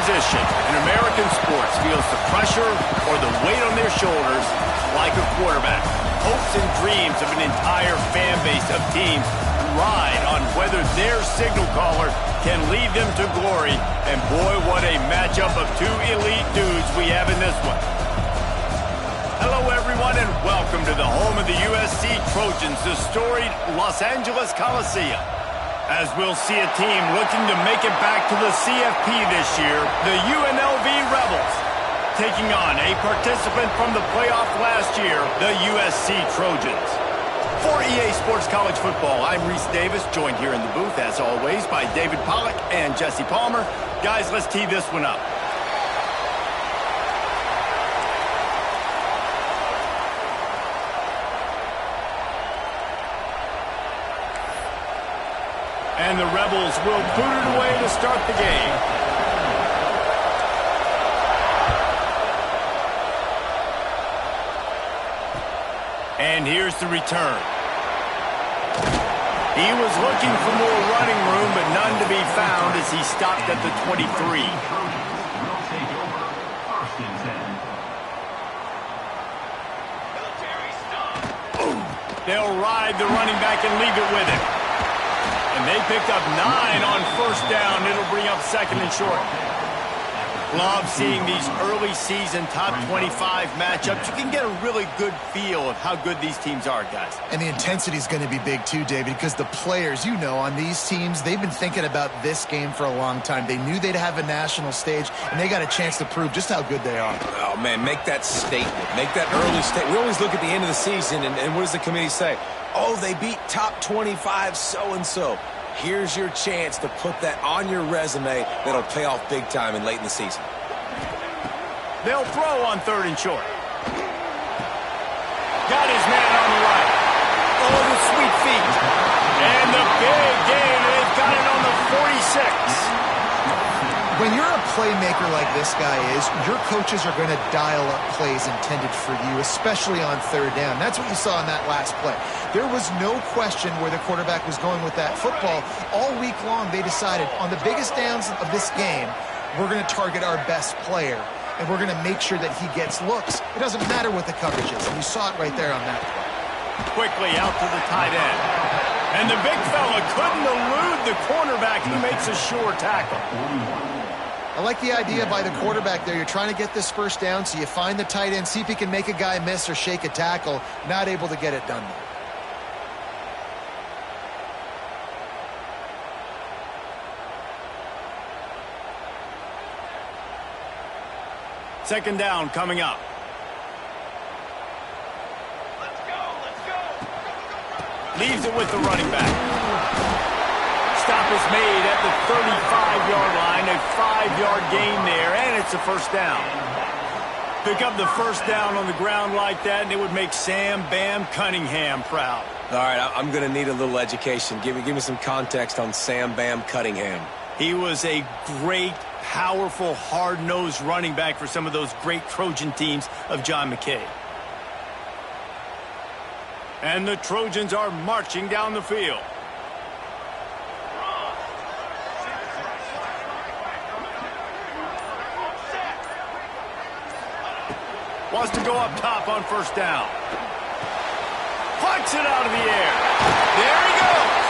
position in American sports feels the pressure or the weight on their shoulders like a quarterback. Hopes and dreams of an entire fan base of teams ride on whether their signal caller can lead them to glory. And boy, what a matchup of two elite dudes we have in this one. Hello, everyone, and welcome to the home of the USC Trojans, the storied Los Angeles Coliseum. As we'll see a team looking to make it back to the CFB this year, the UNLV Rebels, taking on a participant from the playoff last year, the USC Trojans. For EA Sports College Football, I'm Reese Davis, joined here in the booth, as always, by David Pollack and Jesse Palmer. Guys, let's tee this one up. And the Rebels will boot it away to start the game. And here's the return. He was looking for more running room, but none to be found as he stopped at the 23. They'll ride the running back and leave it with him. And they picked up 9 on first down. It'll bring up second and short. Love seeing these early season top 25 matchups. You can get a really good feel of how good these teams are, guys. And the intensity is going to be big too, David, because the players, you know, on these teams, they've been thinking about this game for a long time. They knew they'd have a national stage, and they got a chance to prove just how good they are. Oh, man, make that statement. Make that early statement. We always look at the end of the season, and what does the committee say? Oh, they beat top 25 so-and-so. Here's your chance to put that on your resume that'll pay off big time and late in the season. They'll throw on third and short. Got his man on the right. Oh, the sweet feet. And the big game. They've got it on the 46. When you're a playmaker like this guy is, your coaches are going to dial up plays intended for you, especially on third down. That's what you saw in that last play. There was no question where the quarterback was going with that football. All week long, they decided on the biggest downs of this game, we're going to target our best player, and we're going to make sure that he gets looks. It doesn't matter what the coverage is, and you saw it right there on that play. Quickly out to the tight end. And the big fella couldn't elude the cornerback. He makes a sure tackle. I like the idea by the quarterback there. You're trying to get this first down, so you find the tight end, see if he can make a guy miss or shake a tackle. Not able to get it done, though. Second down coming up. Let's go. Leaves it with the running back. Stop is made at the 35-yard line. A 5-yard gain there, and it's a first down. Pick up the first down on the ground like that, and it would make Sam Bam Cunningham proud. All right, I'm going to need a little education. Give me some context on Sam Bam Cunningham. He was a great, powerful, hard-nosed running back for some of those great Trojan teams of John McKay. And the Trojans are marching down the field. Wants to go up top on first down. Plucks it out of the air. There he goes.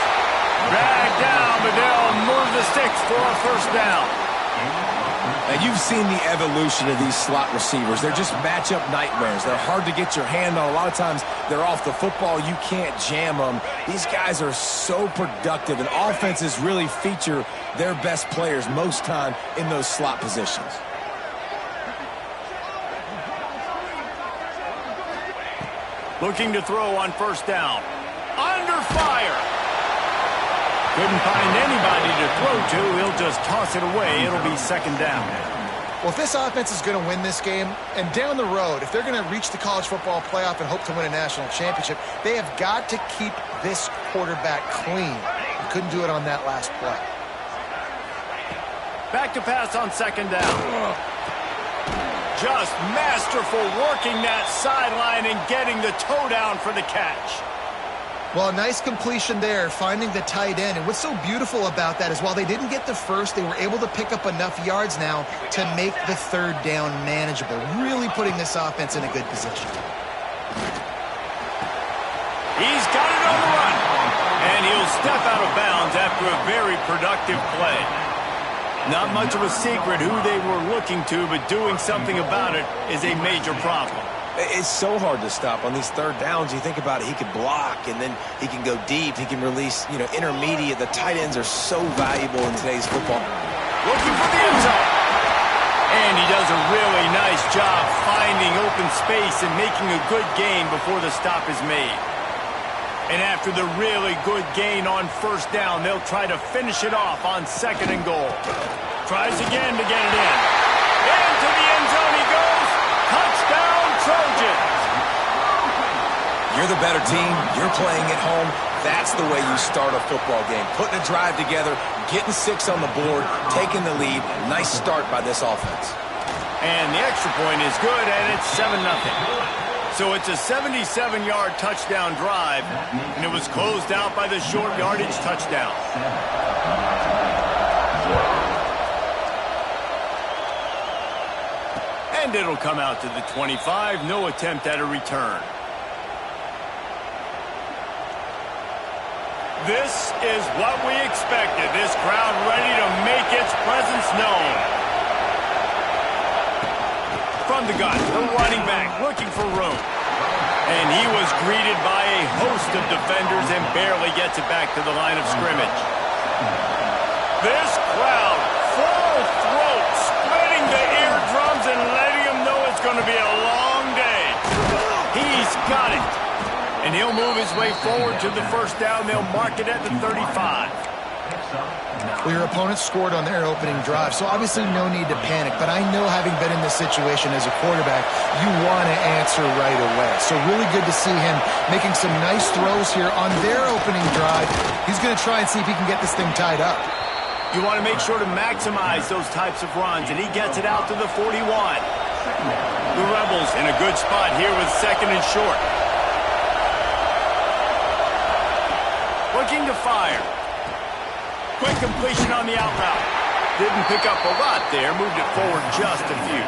Dragged down, but they'll move the sticks for a first down. Now, you've seen the evolution of these slot receivers. They're just matchup nightmares. They're hard to get your hand on. A lot of times, they're off the football. You can't jam them. These guys are so productive, and offenses really feature their best players most time in those slot positions. Looking to throw on first down. Under fire. Couldn't find anybody to throw to. He'll just toss it away. It'll be second down. Well, if this offense is going to win this game, and down the road, if they're going to reach the college football playoff and hope to win a national championship, they have got to keep this quarterback clean. He couldn't do it on that last play. Back to pass on second down. Just masterful working that sideline and getting the toe down for the catch. Well, nice completion there, finding the tight end. And what's so beautiful about that is while they didn't get the first, they were able to pick up enough yards now to make the third down manageable, really putting this offense in a good position. He's got it on the run, and he'll step out of bounds after a very productive play. Not much of a secret who they were looking to, but doing something about it is a major problem. It's so hard to stop on these third downs. You think about it, he could block, and then he can go deep. He can release, intermediate. The tight ends are so valuable in today's football. Looking for the end zone. And he does a really nice job finding open space and making a good gain before the stop is made. And after the really good gain on first down, they'll try to finish it off on second and goal. Tries again to get it in. Into the end zone he goes. Touchdown, Trojans. You're the better team. You're playing at home. That's the way you start a football game. Putting a drive together, getting 6 on the board, taking the lead. Nice start by this offense. And the extra point is good, and it's 7-0. So it's a 77-yard touchdown drive, and it was closed out by the short yardage touchdown. And it'll come out to the 25. No attempt at a return. This is what we expected. This crowd ready to make its presence known. From the gun, the running back looking for room. And he was greeted by a host of defenders and barely gets it back to the line of scrimmage. This crowd, full throat, splitting the eardrums and letting them know it's going to be a long day. He's got it. And he'll move his way forward to the first down. They'll mark it at the 35. Well, your opponent scored on their opening drive, so obviously no need to panic. But I know, having been in this situation as a quarterback, you want to answer right away. So really good to see him making some nice throws here on their opening drive. He's going to try and see if he can get this thing tied up. You want to make sure to maximize those types of runs, and he gets it out to the 41. The Rebels in a good spot here with second and short. Looking to fire. Quick completion on the out route. Didn't pick up a lot there. Moved it forward just a few.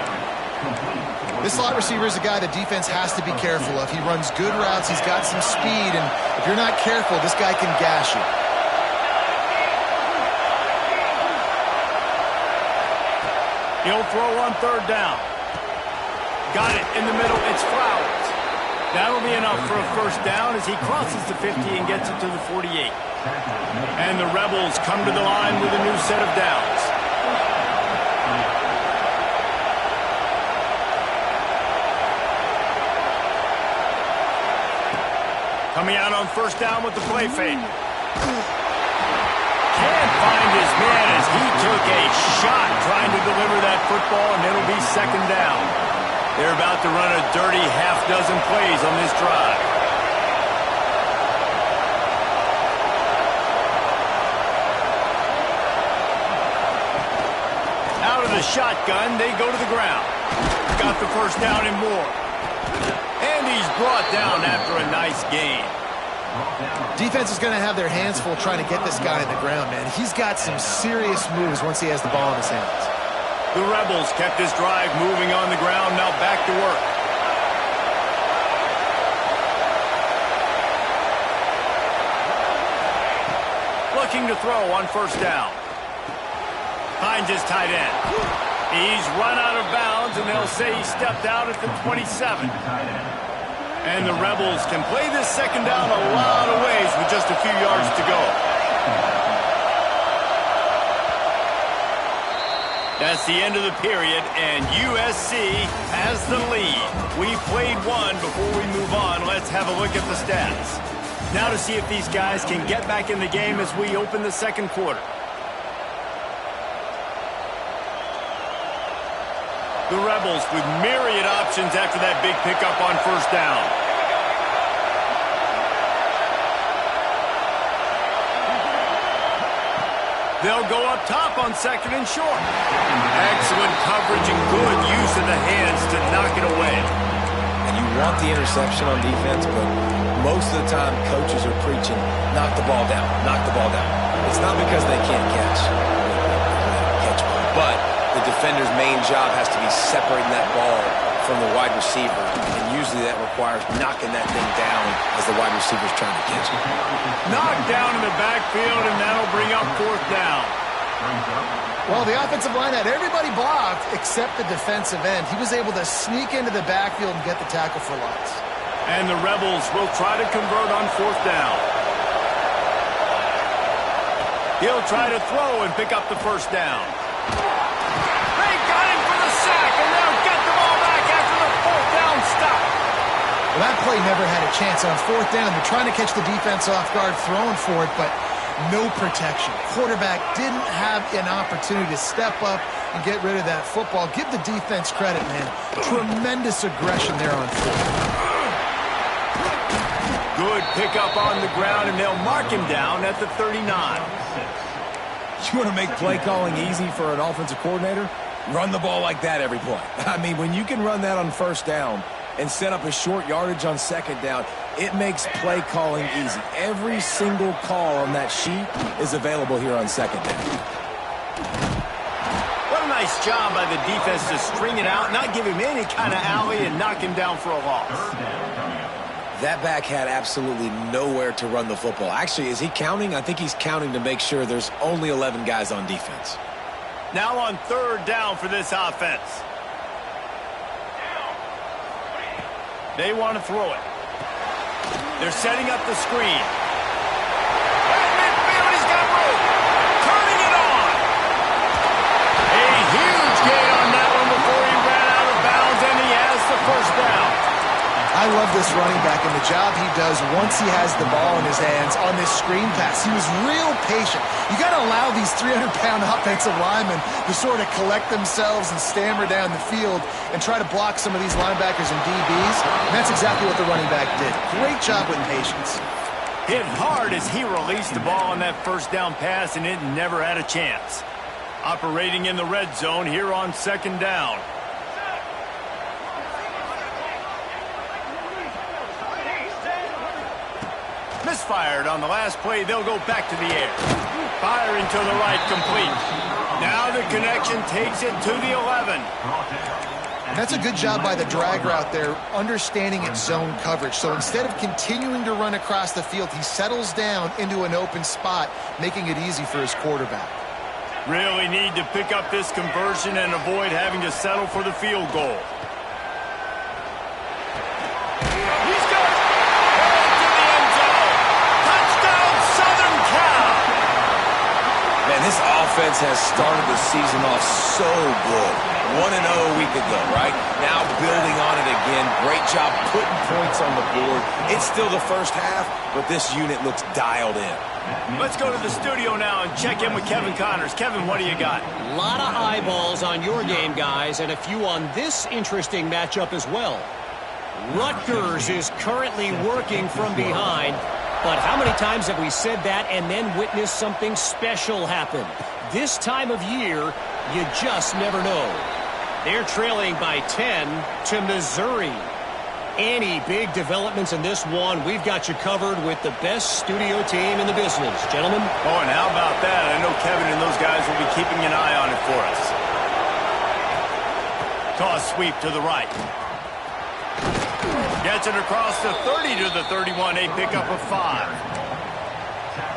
This slot receiver is a guy the defense has to be careful of. He runs good routes. He's got some speed. And if you're not careful, this guy can gash you. He'll throw on third down. Got it in the middle. It's Flowers. That'll be enough for a first down as he crosses the 50 and gets it to the 48. And the Rebels come to the line with a new set of downs. Coming out on first down with the play fake. Can't find his man as he took a shot trying to deliver that football, and it'll be second down. They're about to run a dirty half-dozen plays on this drive. Out of the shotgun, they go to the ground. Got the first down and more. And he's brought down after a nice gain. Defense is going to have their hands full trying to get this guy on the ground, man. He's got some serious moves once he has the ball in his hands. The Rebels kept this drive moving on the ground, now back to work. Looking to throw on first down. Finds his tight end. He's run out of bounds, and they'll say he stepped out at the 27. And the Rebels can play this second down a lot of ways with just a few yards to go. That's the end of the period, and USC has the lead. We played one before we move on. Let's have a look at the stats. Now to see if these guys can get back in the game as we open the second quarter. The Rebels with myriad options after that big pickup on first down. They'll go up top on second and short. Excellent coverage and good use of the hands to knock it away. And you want the interception on defense, but most of the time coaches are preaching, knock the ball down, knock the ball down. It's not because they can't catch ball, but the defender's main job has to be separating that ball from the wide receiver, and usually that requires knocking that thing down as the wide receiver's trying to catch it. Knocked down in the backfield, and that'll bring up 4th down. Well, the offensive line had everybody blocked except the defensive end. He was able to sneak into the backfield and get the tackle for loss. And the Rebels will try to convert on 4th down. He'll try to throw and pick up the 1st down. They got him for the sack, and they'll get the ball back after the 4th down stop. Well, that play never had a chance on 4th down. They're trying to catch the defense off guard, throwing for it, but no protection. Quarterback didn't have an opportunity to step up and get rid of that football. Give the defense credit, man. Tremendous aggression there on 4th. Good pickup on the ground, and they'll mark him down at the 39. You want to make play calling easy for an offensive coordinator? Run the ball like that every play. I mean, when you can run that on 1st down and set up a short yardage on 2nd down, it makes play calling easy. Every single call on that sheet is available here on 2nd down. What a nice job by the defense to string it out, not give him any kind of alley, and knock him down for a loss. That back had absolutely nowhere to run the football. Actually, is he counting? I think he's counting to make sure there's only 11 guys on defense. Now on 3rd down for this offense. They want to throw it. They're setting up the screen. At midfield, he's got room. Turning it on. A huge gain on that one before he ran out of bounds, and he has the 1st down. I love this running back and the job he does once he has the ball in his hands on this screen pass. He was real patient. You got to allow these 300-pound offensive linemen to sort of collect themselves and stammer down the field and try to block some of these linebackers and DBs. And that's exactly what the running back did. Great job with patience. Hit hard as he released the ball on that 1st down pass, and it never had a chance. Operating in the red zone here on 2nd down. Misfired on the last play. They'll go back to the air. Firing to the right, complete. Now the connection takes it to the 11. And that's a good job by the drag route there, understanding its zone coverage. So instead of continuing to run across the field, he settles down into an open spot, making it easy for his quarterback. Really need to pick up this conversion and avoid having to settle for the field goal. This offense has started the season off so good. 1-0 a week ago, right? Now building on it again. Great job putting points on the board. It's still the 1st half, but this unit looks dialed in. Let's go to the studio now and check in with Kevin Connors. Kevin, what do you got? A lot of eyeballs on your game, guys, and a few on this interesting matchup as well. Rutgers is currently working from behind. But how many times have we said that and then witnessed something special happen? This time of year, you just never know. They're trailing by 10 to Missouri. Any big developments in this one, we've got you covered with the best studio team in the business. Gentlemen? Oh, and how about that? I know Kevin and those guys will be keeping an eye on it for us. Toss sweep to the right. Gets it across the 30 to the 31, a pickup of 5. I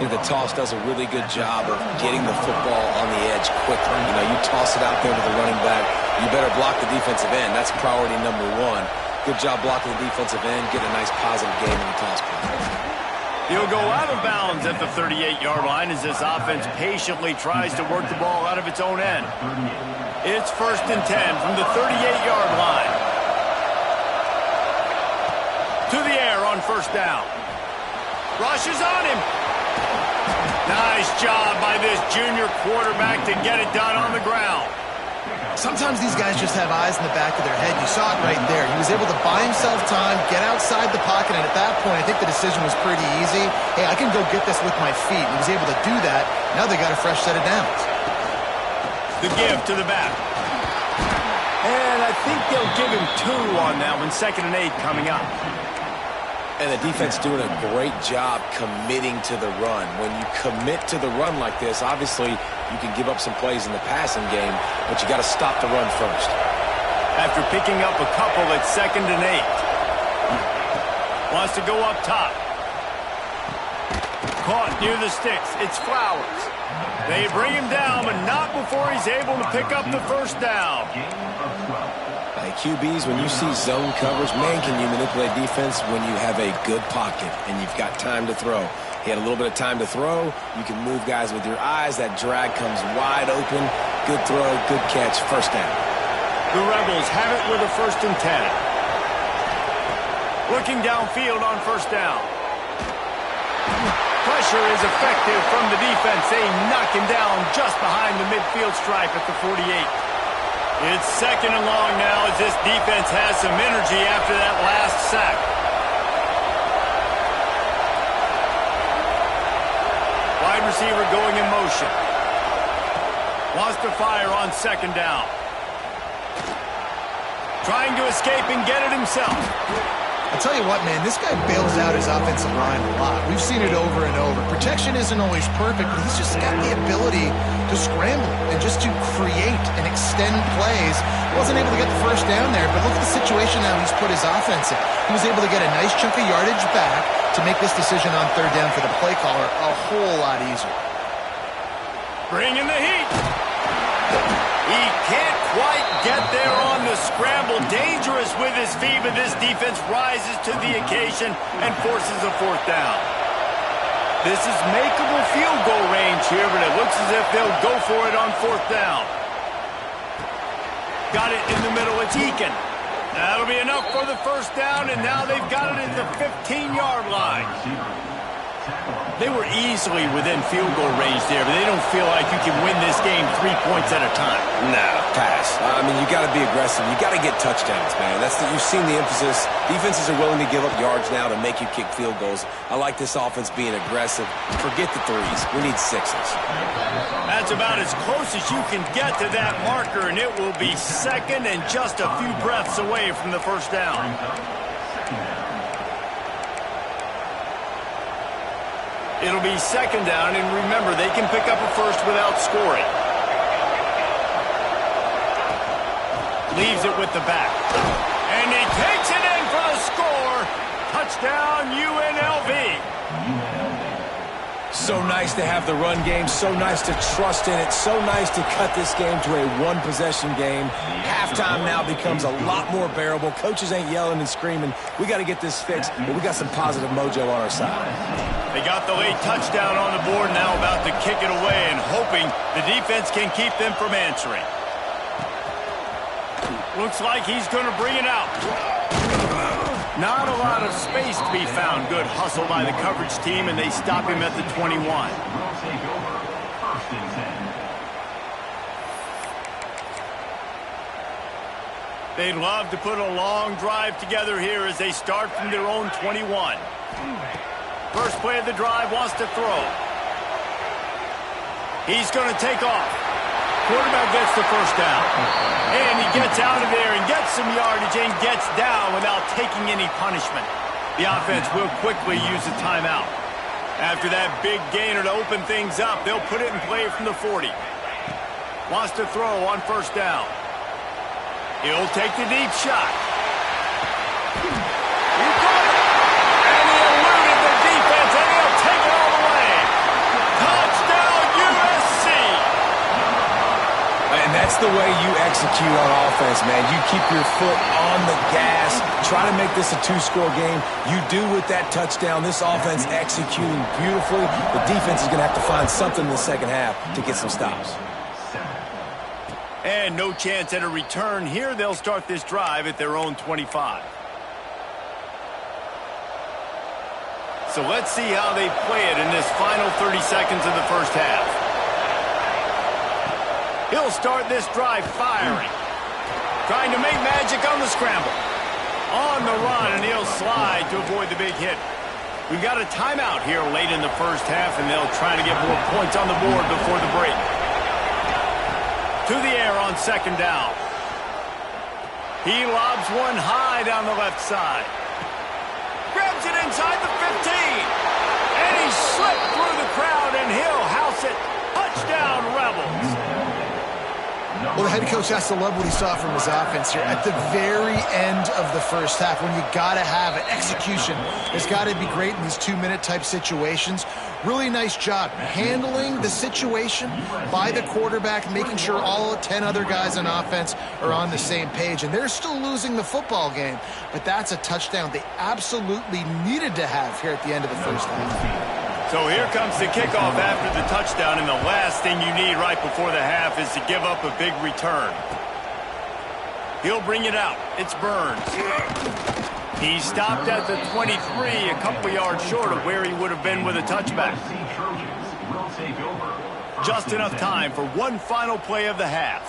think the toss does a really good job of getting the football on the edge quickly. You know, you toss it out there to the running back, you better block the defensive end. That's priority number 1. Good job blocking the defensive end, get a nice positive game in the toss play. He'll go out of bounds at the 38-yard line as this offense patiently tries to work the ball out of its own end. It's 1st and 10 from the 38-yard line. To the air on 1st down. Rushes on him. Nice job by this junior quarterback to get it done on the ground. Sometimes these guys just have eyes in the back of their head. You saw it right there. He was able to buy himself time, get outside the pocket, and at that point, I think the decision was pretty easy. Hey, I can go get this with my feet. He was able to do that. Now they got a fresh set of downs. The give to the back. And I think they'll give him 2 on that one, 2nd and 8 coming up. And the defense doing a great job committing to the run. When you commit to the run like this, obviously you can give up some plays in the passing game, but you got to stop the run first. After picking up a couple at 2nd and 8. Wants to go up top. Caught near the sticks. It's Flowers. They bring him down, but not before he's able to pick up the first down. QBs, when you see zone coverage, man, can you manipulate defense when you have a good pocket and you've got time to throw. He had a little bit of time to throw. You can move guys with your eyes. That drag comes wide open. Good throw, good catch, first down. The Rebels have it with a 1st and 10. Looking downfield on first down. Pressure is effective from the defense. They knock him down just behind the midfield stripe at the 48. It's 2nd and long now as this defense has some energy after that last sack. Wide receiver going in motion. Wants to fire on 2nd down. Trying to escape and get it himself. I'll tell you what, man, this guy bails out his offensive line a lot. We've seen it over and over. Protection isn't always perfect, but he's just got the ability to scramble and just to create and extend plays. He wasn't able to get the first down there, but look at the situation now he's put his offense in. He was able to get a nice chunk of yardage back to make this decision on 3rd down for the play caller a whole lot easier. Bringing the heat. He can't quite get there on the scramble. Dangerous with his feet, but this defense rises to the occasion and forces a 4th down. This is makeable field goal range here, but it looks as if they'll go for it on 4th down. Got it in the middle. It's Eakin. That'll be enough for the first down, and now they've got it at the 15-yard line. They were easily within field goal range there, but they don't feel like you can win this game 3 points at a time. No, pass. I mean, you got to be aggressive. You got to get touchdowns, man. You've seen the emphasis. Defenses are willing to give up yards now to make you kick field goals. I like this offense being aggressive. Forget the 3s. We need 6s. That's about as close as you can get to that marker, and it will be 2nd and just a few breaths away from the first down. It'll be 2nd down, and remember, they can pick up a first without scoring. Leaves it with the back. And he takes it in for the score. Touchdown, UNLV. So nice to have the run game. So nice to trust in it. So nice to cut this game to a 1-possession game. Halftime now becomes a lot more bearable. Coaches ain't yelling and screaming. We got to get this fixed, but we got some positive mojo on our side. They got the late touchdown on the board, now about to kick it away and hoping the defense can keep them from answering. Looks like he's going to bring it out. Not a lot of space to be found. Good hustle by the coverage team, and they stop him at the 21. They'd love to put a long drive together here as they start from their own 21. First play of the drive, wants to throw. He's going to take off. Quarterback gets the first down. And he gets out of there and gets some yardage and gets down without taking any punishment. The offense will quickly use a timeout. After that big gainer to open things up, they'll put it in play from the 40. Wants to throw on first down. He'll take the deep shot. He got it. And he eluded the defense, and he'll take it all the way. Touchdown, USC. And that's the way you execute on offense, man. You keep your foot on the gas. Try to make this a 2-score game. You do with that touchdown. This offense executing beautifully. The defense is going to have to find something in the second half to get some stops. And no chance at a return here. They'll start this drive at their own 25. So let's see how they play it in this final 30 seconds of the first half. He'll start this drive firing. Trying to make magic on the scramble. On the run, and he'll slide to avoid the big hit. We've got a timeout here late in the first half, and they'll try to get more points on the board before the break. To the air on second down. He lobs one high down the left side. Grabs it inside the 15. And he slipped through the crowd, and he'll house it. Touchdown, Rebels. Well, the head coach has to love what he saw from his offense here at the very end of the first half, when you got to have it. Execution has got to be great in these 2-minute type situations. Really nice job handling the situation by the quarterback, making sure all 10 other guys on offense are on the same page. And they're still losing the football game, but that's a touchdown they absolutely needed to have here at the end of the first half. So here comes the kickoff after the touchdown, and the last thing you need right before the half is to give up a big return. He'll bring it out. It's Burns. He stopped at the 23, a couple yards short of where he would have been with a touchback. Just enough time for one final play of the half.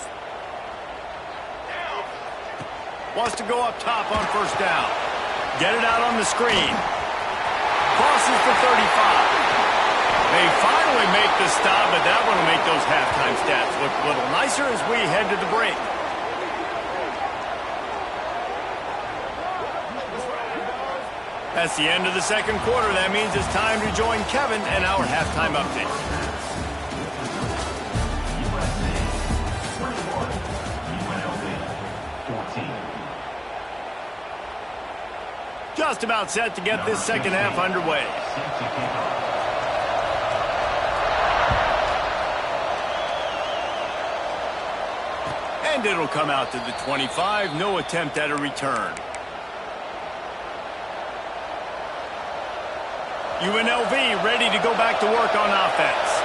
Wants to go up top on first down. Get it out on the screen. Crosses the 35. They finally make the stop, but that one will make those halftime stats look a little nicer as we head to the break. That's the end of the second quarter. That means it's time to join Kevin and our halftime update. Just about set to get this second half underway. And it'll come out to the 25. No attempt at a return. UNLV ready to go back to work on offense.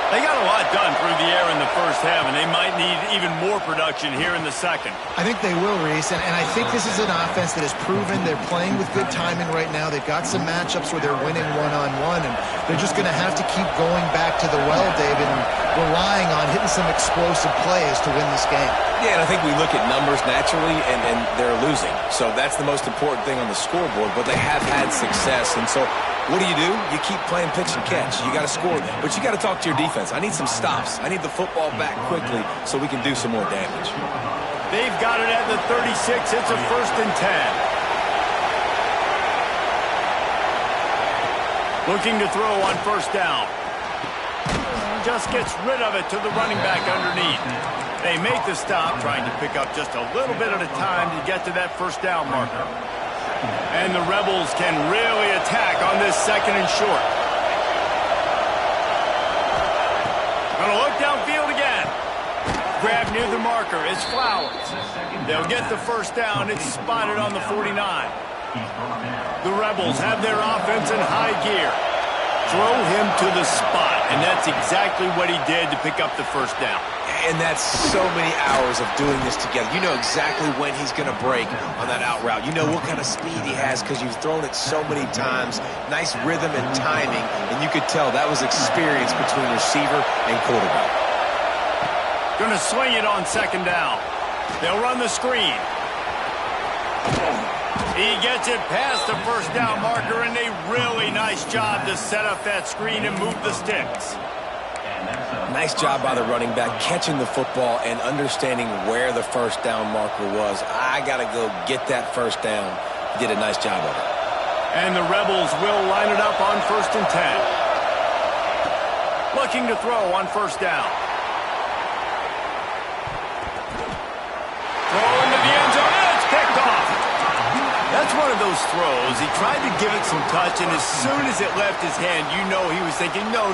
They got a lot done through the air in the first half, and they might need even more production here in the second. I think they will, Reese, and I think this is an offense that has proven they're playing with good timing right now. They've got some matchups where they're winning one-on-one, and they're just going to have to keep going back to the well, David, and relying on hitting some explosive plays to win this game. Yeah, and I think we look at numbers naturally, and they're losing. So that's the most important thing on the scoreboard, but they have had success. And so what do? You keep playing pitch and catch. You got to score, but you got to talk to your defense. I need some stops. I need the football back quickly so we can do some more damage. They've got it at the 36. It's a 1st and 10. Looking to throw on first down. Just gets rid of it to the running back underneath. They make the stop, trying to pick up just a little bit at a time to get to that first down marker. And the Rebels can really attack on this 2nd and short. Gonna look downfield again. Grab near the marker. It's Flowers. They'll get the first down. It's spotted on the 49. The Rebels have their offense in high gear. Throw him to the spot, and that's exactly what he did to pick up the first down. And that's so many hours of doing this together. You know exactly when he's going to break on that out route. You know what kind of speed he has because you've thrown it so many times. Nice rhythm and timing, and you could tell that was experience between receiver and quarterback. Going to swing it on 2nd down. They'll run the screen. He gets it past the first down marker, and a really nice job to set up that screen and move the sticks. Nice job by the running back, catching the football and understanding where the first down marker was. I got to go get that first down. He did a nice job of it. And the Rebels will line it up on 1st and 10. Looking to throw on first down. Throw into the end zone, and it's picked off. That's one of those throws. He tried to give it some touch, and as soon as it left his hand, you know he was thinking, no,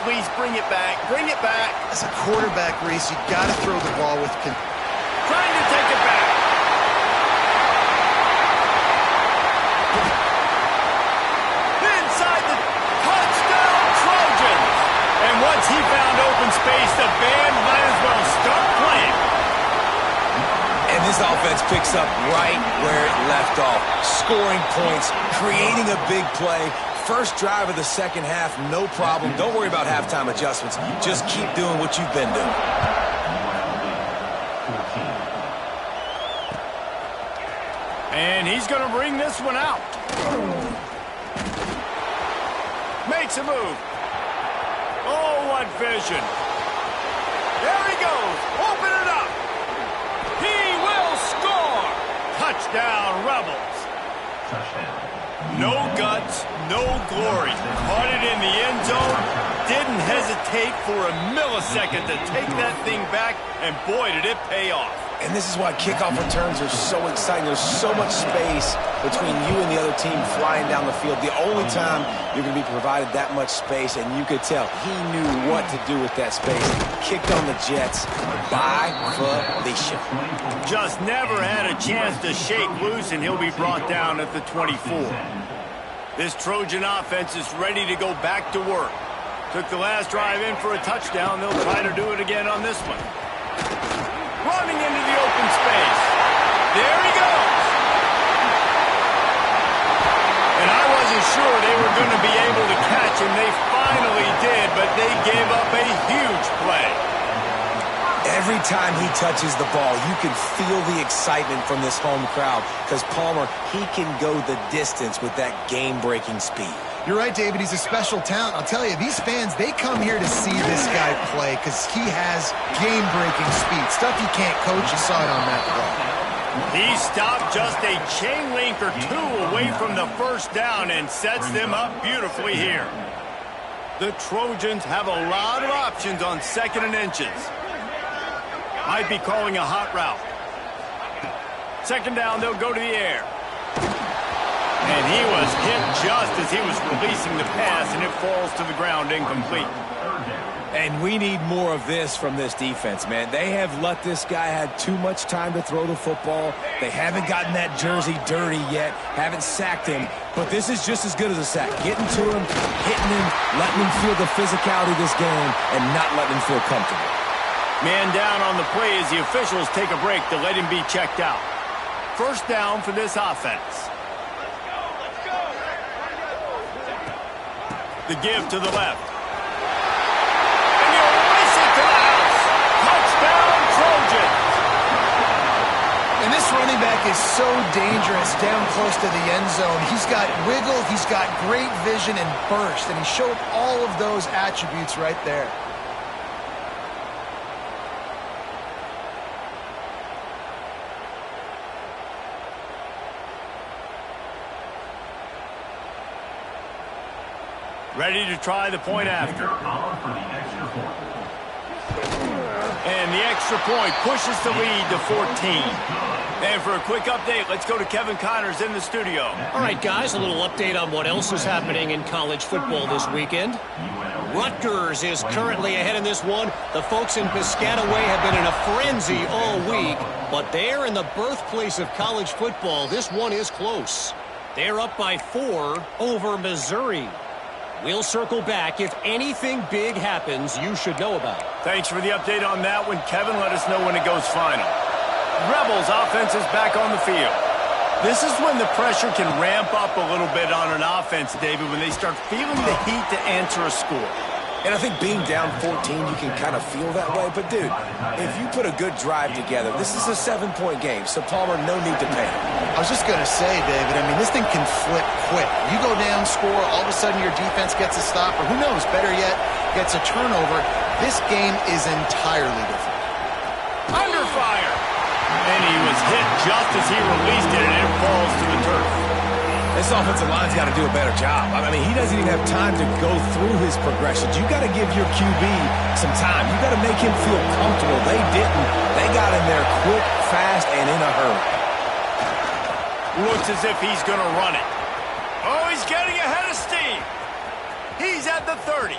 please bring it back. Bring it back. As a quarterback, Reese, you got to throw the ball with trying to take it back. Inside the touchdown, Trojans. And once he found open space, the band might as well start playing. And this offense picks up right where it left off. Scoring points, creating a big play. First drive of the second half, no problem. Don't worry about halftime adjustments. Just keep doing what you've been doing. And he's going to bring this one out. Makes a move. Oh, what vision. There he goes. Open it up. He will score. Touchdown, Rebels. No guts, no glory. Caught it in the end zone. Didn't hesitate for a millisecond to take that thing back, and boy, did it pay off. And this is why kickoff returns are so exciting. There's so much space between you and the other team flying down the field. The only time you're going to be provided that much space, and you could tell he knew what to do with that space. Kicked on the Jets by Felicia. Just never had a chance to shake loose, and he'll be brought down at the 24. This Trojan offense is ready to go back to work. Took the last drive in for a touchdown. They'll try to do it again on this one. Running into the open space. There he goes. And I wasn't sure they were going to be able to catch him. They finally did, but they gave up a huge play. Every time he touches the ball, you can feel the excitement from this home crowd because Palmer, he can go the distance with that game-breaking speed. You're right, David. He's a special talent. I'll tell you, these fans, they come here to see this guy play because he has game-breaking speed. Stuff you can't coach. You saw it on that play. He stopped just a chain link or two away from the first down and sets them up beautifully here. The Trojans have a lot of options on 2nd and inches. Might be calling a hot route. 2nd down, they'll go to the air. And he was hit just as he was releasing the pass, and it falls to the ground incomplete. And we need more of this from this defense, man. They have let this guy have too much time to throw the football. They haven't gotten that jersey dirty yet, haven't sacked him. But this is just as good as a sack. Getting to him, hitting him, letting him feel the physicality of this game, and not letting him feel comfortable. Man down on the play as the officials take a break to let him be checked out. 1st down for this offense. The give to the left. And you race it to the house. Touchdown, Trojans. And this running back is so dangerous down close to the end zone. He's got wiggle, he's got great vision and burst, and he showed all of those attributes right there. Ready to try the point after. And the extra point pushes the lead to 14. And for a quick update, let's go to Kevin Connors in the studio. All right, guys, a little update on what else is happening in college football this weekend. Rutgers is currently ahead in this one. The folks in Piscataway have been in a frenzy all week, but they're in the birthplace of college football. This one is close. They're up by 4 over Missouri. We'll circle back. If anything big happens, you should know about it. Thanks for the update on that one, Kevin. Let us know when it goes final. Rebels offense is back on the field. This is when the pressure can ramp up a little bit on an offense, David, when they start feeling the heat to answer a score. And I think being down 14, you can kind of feel that way. But, dude, if you put a good drive together, this is a 7-point game. So, Palmer, no need to panic. I was just going to say, David, I mean, this thing can flip quick. You go down, score, all of a sudden your defense gets a stop, or who knows, better yet, gets a turnover. This game is entirely different. Under fire! And he was hit just as he released it, and it falls to the turf. This offensive line's got to do a better job. I mean, he doesn't even have time to go through his progressions. You got to give your QB some time. You got to make him feel comfortable. They didn't. They got in there quick, fast, and in a hurry. Looks as if he's going to run it. Oh, he's getting ahead of steam. He's at the 30.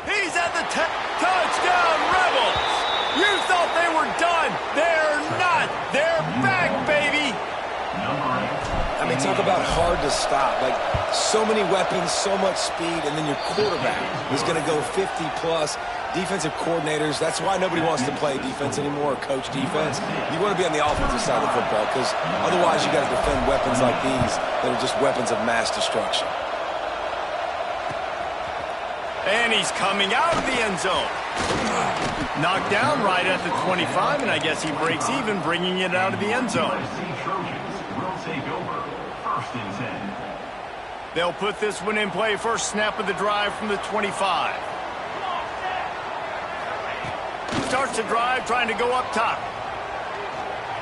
He's at the 10. Touchdown, Rebels. You thought they were done. They're not. They're back, baby. I mean, talk about hard to stop. Like, so many weapons, so much speed, and then your quarterback is going to go 50-plus. Defensive coordinators, that's why nobody wants to play defense anymore or coach defense. You want to be on the offensive side of the football because otherwise you got to defend weapons like these that are just weapons of mass destruction. And he's coming out of the end zone. Knocked down right at the 25, and I guess he breaks even, bringing it out of the end zone. They'll put this one in play. First snap of the drive from the 25. Starts the drive trying to go up top.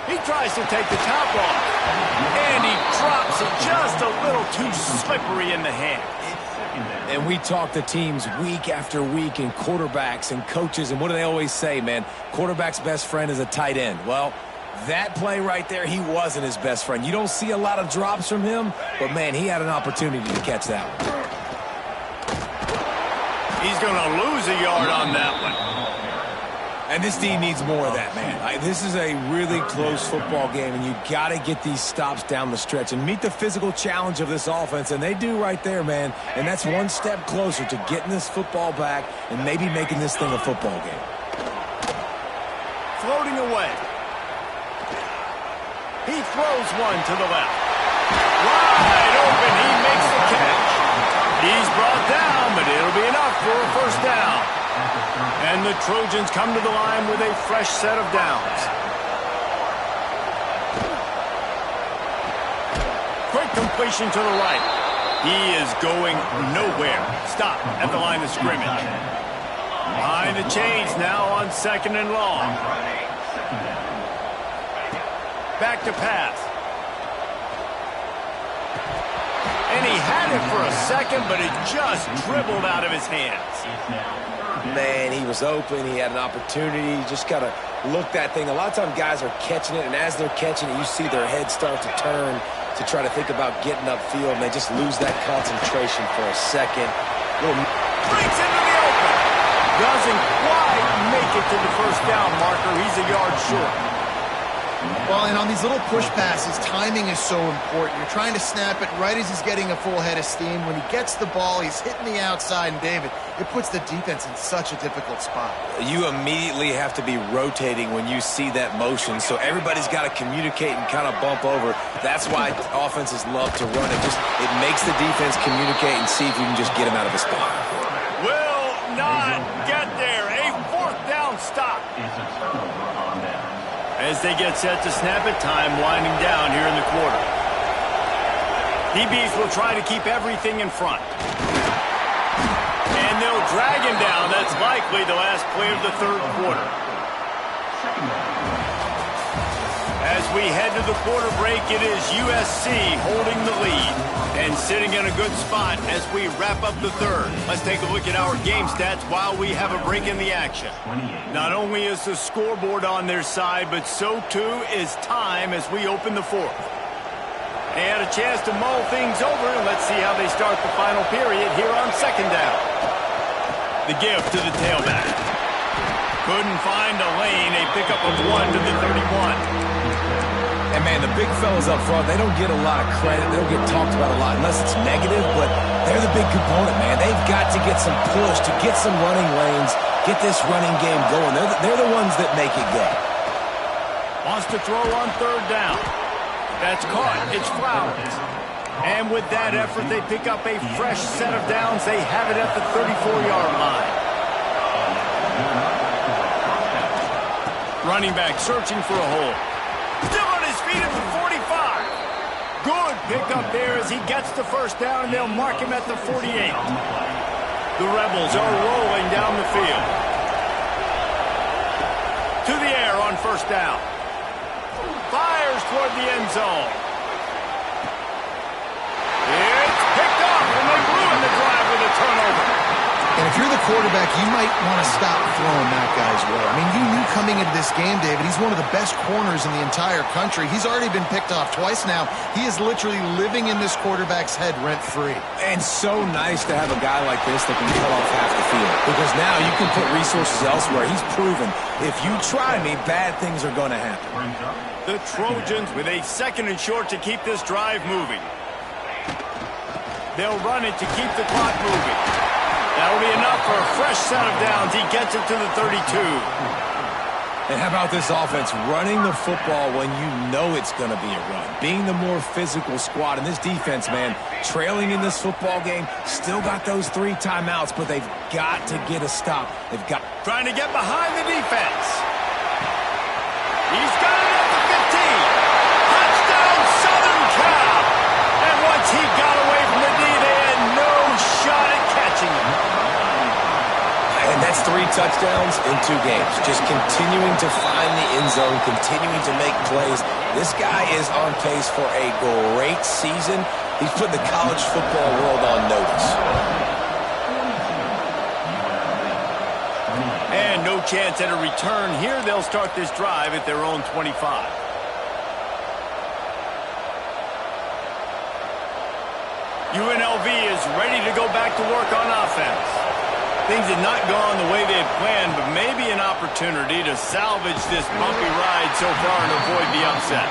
He tries to take the top off. And he drops it just a little too slippery in the hand. And we talk to teams week after week and quarterbacks and coaches, and what do they always say, man? Quarterback's best friend is a tight end. Well, that play right there, he wasn't his best friend. You don't see a lot of drops from him, but, man, he had an opportunity to catch that one. He's going to lose a yard on that one. And this team needs more of that, man. This is a really close football game, and you got to get these stops down the stretch and meet the physical challenge of this offense, and they do right there, man. And that's one step closer to getting this football back and maybe making this thing a football game. Floating away. He throws one to the left. Wide open, he makes the catch. He's brought down, but it'll be enough for a first down. And the Trojans come to the line with a fresh set of downs. Quick completion to the right. He is going nowhere. Stop at the line of scrimmage. Behind the chains now on 2nd and long. Back to pass. And he had it for a second, but it just dribbled out of his hands. Man, he was open. He had an opportunity. You just got to look that thing. A lot of times guys are catching it, and as they're catching it, you see their head start to turn to try to think about getting upfield, and they just lose that concentration for a second. Breaks into the open. Doesn't quite make it to the first down marker. He's a yard short. Well, and on these little push passes, timing is so important. You're trying to snap it right as he's getting a full head of steam. When he gets the ball, he's hitting the outside, and David, it puts the defense in such a difficult spot. You immediately have to be rotating when you see that motion, so everybody's got to communicate and kind of bump over. That's why offenses love to run it. It makes the defense communicate and see if you can just get him out of a spot. Will not get there. A fourth down stop. As they get set to snap it, time winding down here in the quarter. DBs will try to keep everything in front. And they'll drag him down. That's likely the last play of the third quarter. As we head to the quarter break, it is USC holding the lead and sitting in a good spot as we wrap up the third. Let's take a look at our game stats while we have a break in the action. Not only is the scoreboard on their side, but so too is time as we open the fourth. They had a chance to mull things over, and let's see how they start the final period here on 2nd down. The gift to the tailback. Couldn't find a lane. A pickup of 1 to the 31. And, man, the big fellas up front, they don't get a lot of credit. They don't get talked about a lot unless it's negative, but they're the big component, man. They've got to get some push, to get some running lanes, get this running game going. They're the ones that make it go. Wants to throw on 3rd down. That's caught. It's Flowers. And with that effort, they pick up a fresh set of downs. They have it at the 34-yard line. Running back searching for a hole. Still on his feet at the 45. Good pickup there as he gets the first down, and they'll mark him at the 48. The Rebels are rolling down the field. To the air on 1st down. Fires toward the end zone. It's picked up, and they ruin the drive with a turnover. And if you're the quarterback, you might want to stop throwing that guy's way. I mean, you knew coming into this game, David, he's one of the best corners in the entire country. He's already been picked off twice now. He is literally living in this quarterback's head rent-free. And so nice to have a guy like this that can cut off half the field. Because now you can put resources elsewhere. He's proven if you try me, bad things are going to happen. The Trojans with a 2nd and short to keep this drive moving. They'll run it to keep the clock moving. That'll be enough for a fresh set of downs. He gets it to the 32. And how about this offense running the football when you know it's going to be a run? Being the more physical squad. And this defense, man, trailing in this football game, still got those 3 timeouts, but they've got to get a stop. They've got... Trying to get behind the defense. He's got it at the 15. Touchdown, Southern Cal. And once he got away from the D, they had no shot at catching him. And That's 3 touchdowns in 2 games. Just continuing to find the end zone, continuing to make plays. This guy is on pace for a great season. He's put the college football world on notice. And no chance at a return here. They'll start this drive at their own 25. UNLV is ready to go back to work on offense. Things have not gone the way they had planned, but maybe an opportunity to salvage this bumpy ride so far and avoid the upset.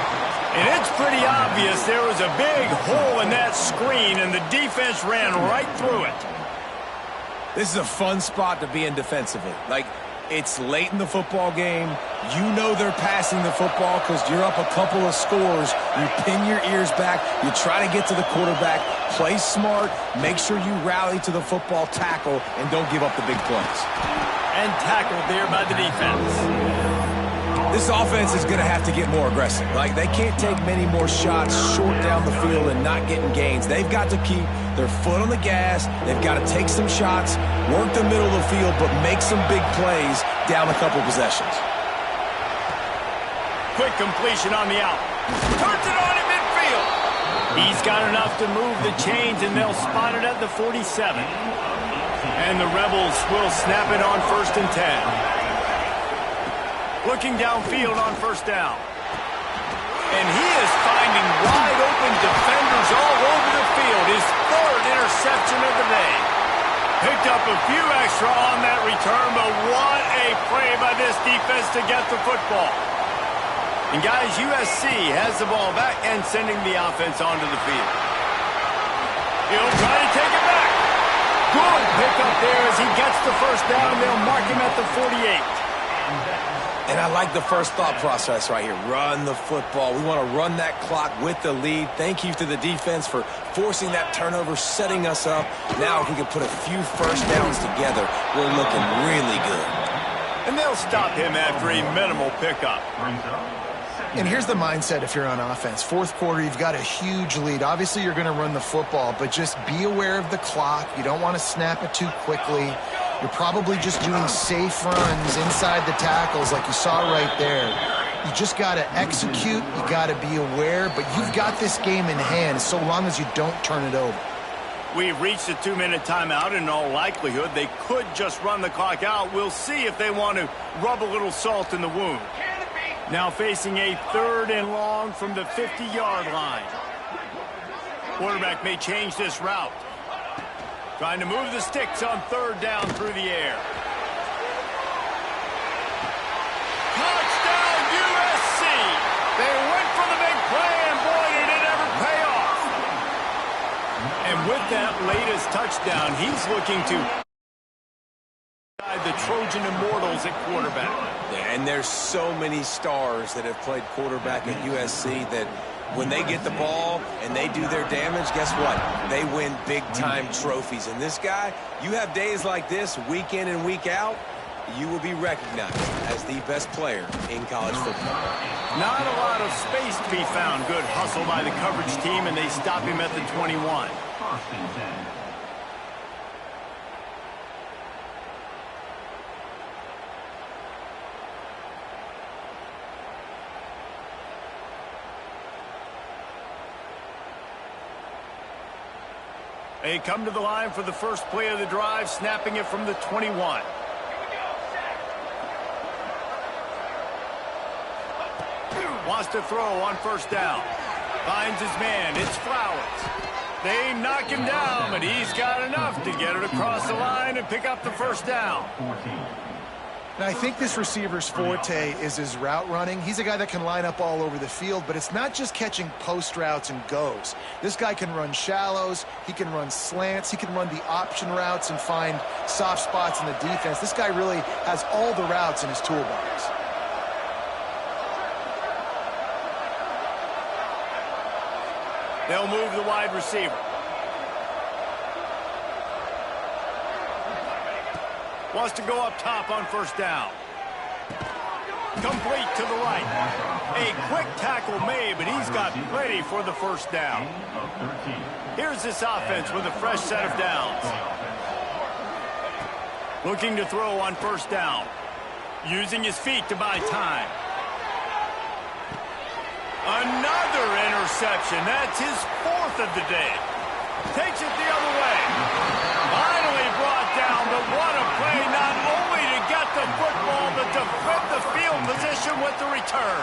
And it's pretty obvious there was a big hole in that screen, and the defense ran right through it. This is a fun spot to be in defensively. Like, it's late in the football game. You know they're passing the football because you're up a couple of scores. You pin your ears back. You try to get to the quarterback. Play smart. Make sure you rally to the football, tackle, and don't give up the big plays. And tackled there by the defense. This offense is going to have to get more aggressive. Like, they can't take many more shots short down the field and not getting gains. They've got to keep their foot on the gas. They've got to take some shots, work the middle of the field, but make some big plays down a couple possessions. Quick completion on the out. Turns it on in midfield. He's got enough to move the chains, and they'll spot it at the 47. And the Rebels will snap it on 1st and 10. Looking downfield on 1st down. And he is finding wide open defenders all over the field. His 3rd interception of the day. Picked up a few extra on that return, but what a play by this defense to get the football. And guys, USC has the ball back and sending the offense onto the field. He'll try to take it back. Good pickup there as he gets the 1st down. They'll mark him at the 48. And I like the first thought process right here. Run the football. We want to run that clock with the lead. Thank you to the defense for forcing that turnover, setting us up. Now if we can put a few 1st downs together, we're looking really good. And they'll stop him after a minimal pickup. And here's the mindset if you're on offense. 4th quarter, you've got a huge lead. Obviously, you're going to run the football, but just be aware of the clock. You don't want to snap it too quickly. You're probably just doing safe runs inside the tackles like you saw right there. You just got to execute. You got to be aware, but you've got this game in hand so long as you don't turn it over. We've reached a 2-minute timeout. In all likelihood, they could just run the clock out. We'll see if they want to rub a little salt in the wound. Now facing a 3rd and long from the 50-yard line. Quarterback may change this route. Trying to move the sticks on 3rd down through the air. Touchdown, USC! They went for the big play, and boy, did it ever pay off. And with that latest touchdown, he's looking to the Trojan Immortals at quarterback. Yeah, and there's so many stars that have played quarterback at USC that when they get the ball and they do their damage, guess what? They win big-time trophies. And this guy, you have days like this, week in and week out, you will be recognized as the best player in college football. Not a lot of space to be found. Good hustle by the coverage team, and they stop him at the 21. They come to the line for the first play of the drive, snapping it from the 21. Wants to throw on 1st down. Finds his man. It's Flowers. They knock him down, but he's got enough to get it across the line and pick up the 1st down. And I think this receiver's forte is his route running. He's a guy that can line up all over the field, but it's not just catching post routes and goes. This guy can run shallows, he can run slants, he can run the option routes and find soft spots in the defense. This guy really has all the routes in his toolbox. They'll move the wide receiver. Wants to go up top on 1st down. Complete to the right. A quick tackle made, but he's got plenty for the 1st down. Here's this offense with a fresh set of downs. Looking to throw on first down. Using his feet to buy time. Another interception. That's his 4th of the day. Takes it the other way. Finally brought down, but what a play, not only to get the football, but to flip the field position with the return.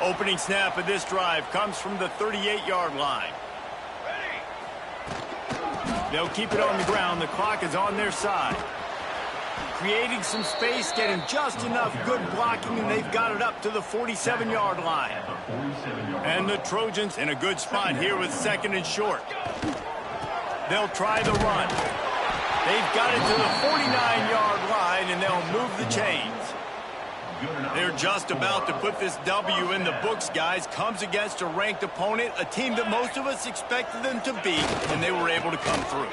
Opening snap of this drive comes from the 38-yard line. They'll keep it on the ground. The clock is on their side. Creating some space, getting just enough good blocking, and they've got it up to the 47-yard line. And the Trojans in a good spot here with 2nd and short. They'll try the run. They've got it to the 49-yard line, and they'll move the chains. They're just about to put this W in the books, guys. Comes against a ranked opponent, a team that most of us expected them to beat, and they were able to come through.